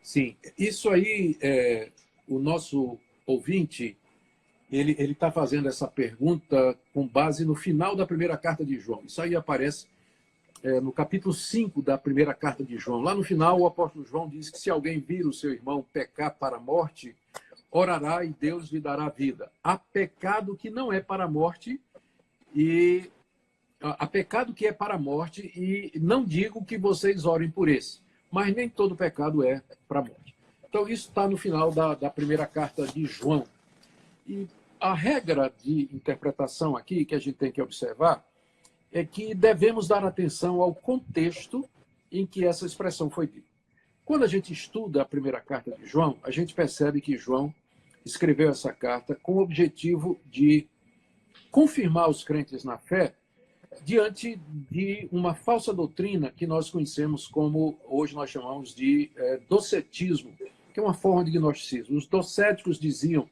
Sim, isso aí, o nosso ouvinte, ele está fazendo essa pergunta com base no final da primeira carta de João. Isso aí aparece no capítulo 5 da primeira carta de João. Lá no final, o apóstolo João diz que se alguém vir o seu irmão pecar para a morte, orará e Deus lhe dará vida. Há pecado que não é para a morte e há pecado que é para a morte e não digo que vocês orem por esse, mas nem todo pecado é para a morte. Então, isso está no final da primeira carta de João. E a regra de interpretação aqui que a gente tem que observar é que devemos dar atenção ao contexto em que essa expressão foi dita. Quando a gente estuda a primeira carta de João, a gente percebe que João escreveu essa carta com o objetivo de confirmar os crentes na fé diante de uma falsa doutrina que nós conhecemos como, hoje nós chamamos de docetismo, que é uma forma de gnosticismo. Os docéticos diziam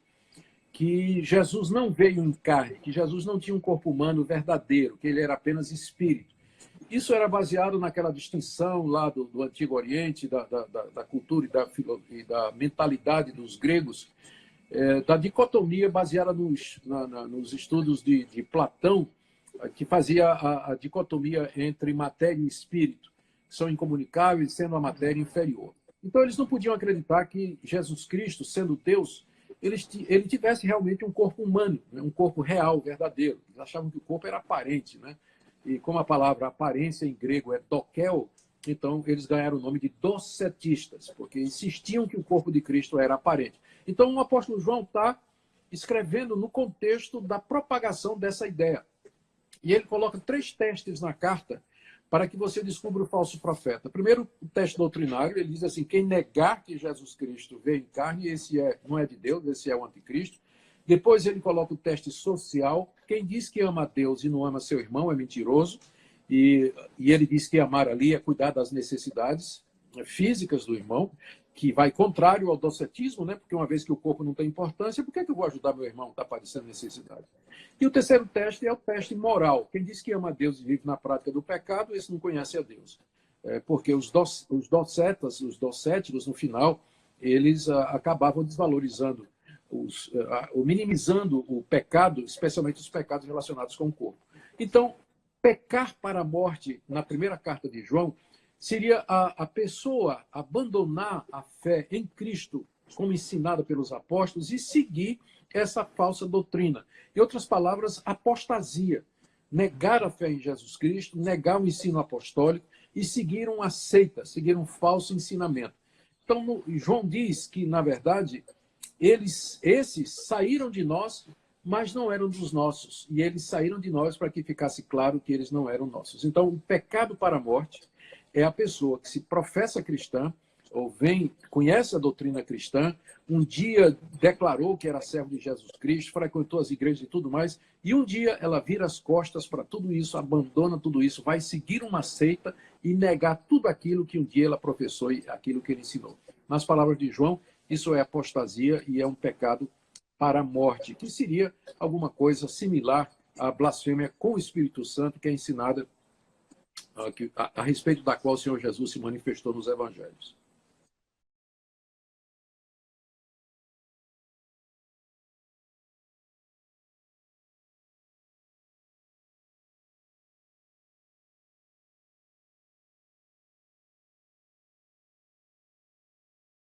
que Jesus não veio em carne, que Jesus não tinha um corpo humano verdadeiro, que ele era apenas espírito. Isso era baseado naquela distinção lá do Antigo Oriente, da cultura e da mentalidade dos gregos, da dicotomia baseada nos estudos de Platão, que fazia a dicotomia entre matéria e espírito, que são incomunicáveis, sendo a matéria inferior. Então, eles não podiam acreditar que Jesus Cristo, sendo Deus, ele tivesse realmente um corpo humano, né? Um corpo real, verdadeiro. Eles achavam que o corpo era aparente, né? E como a palavra aparência em grego é dokel, então eles ganharam o nome de docetistas, porque insistiam que o corpo de Cristo era aparente. Então, o apóstolo João está escrevendo no contexto da propagação dessa ideia. E ele coloca 3 testes na carta para que você descubra o falso profeta. Primeiro, o teste doutrinário, ele diz assim, quem negar que Jesus Cristo veio em carne, esse não é de Deus, esse é o anticristo. Depois ele coloca o teste social, quem diz que ama a Deus e não ama seu irmão é mentiroso, e ele diz que amar ali é cuidar das necessidades físicas do irmão, que vai contrário ao docetismo, né? Porque uma vez que o corpo não tem importância, por que eu vou ajudar meu irmão que está padecendo necessidade? E o terceiro teste é o teste moral. Quem diz que ama a Deus e vive na prática do pecado, esse não conhece a Deus. Porque os docetas, os docéticos, no final, eles acabavam desvalorizando, minimizando o pecado, especialmente os pecados relacionados com o corpo. Então, pecar para a morte, na primeira carta de João, seria a pessoa abandonar a fé em Cristo, como ensinada pelos apóstolos, e seguir essa falsa doutrina. Em outras palavras, apostasia. Negar a fé em Jesus Cristo, negar o ensino apostólico e seguir uma seita, seguir um falso ensinamento. Então, João diz que, na verdade, esses saíram de nós, mas não eram dos nossos. E eles saíram de nós para que ficasse claro que eles não eram nossos. Então, o pecado para a morte é a pessoa que se professa cristã, ou conhece a doutrina cristã, um dia declarou que era servo de Jesus Cristo, frequentou as igrejas e tudo mais, e um dia ela vira as costas para tudo isso, abandona tudo isso, vai seguir uma seita e negar tudo aquilo que um dia ela professou e aquilo que ele ensinou. Nas palavras de João, isso é apostasia e é um pecado para a morte, que seria alguma coisa similar à blasfêmia com o Espírito Santo, que é ensinada a respeito da qual o Senhor Jesus se manifestou nos evangelhos.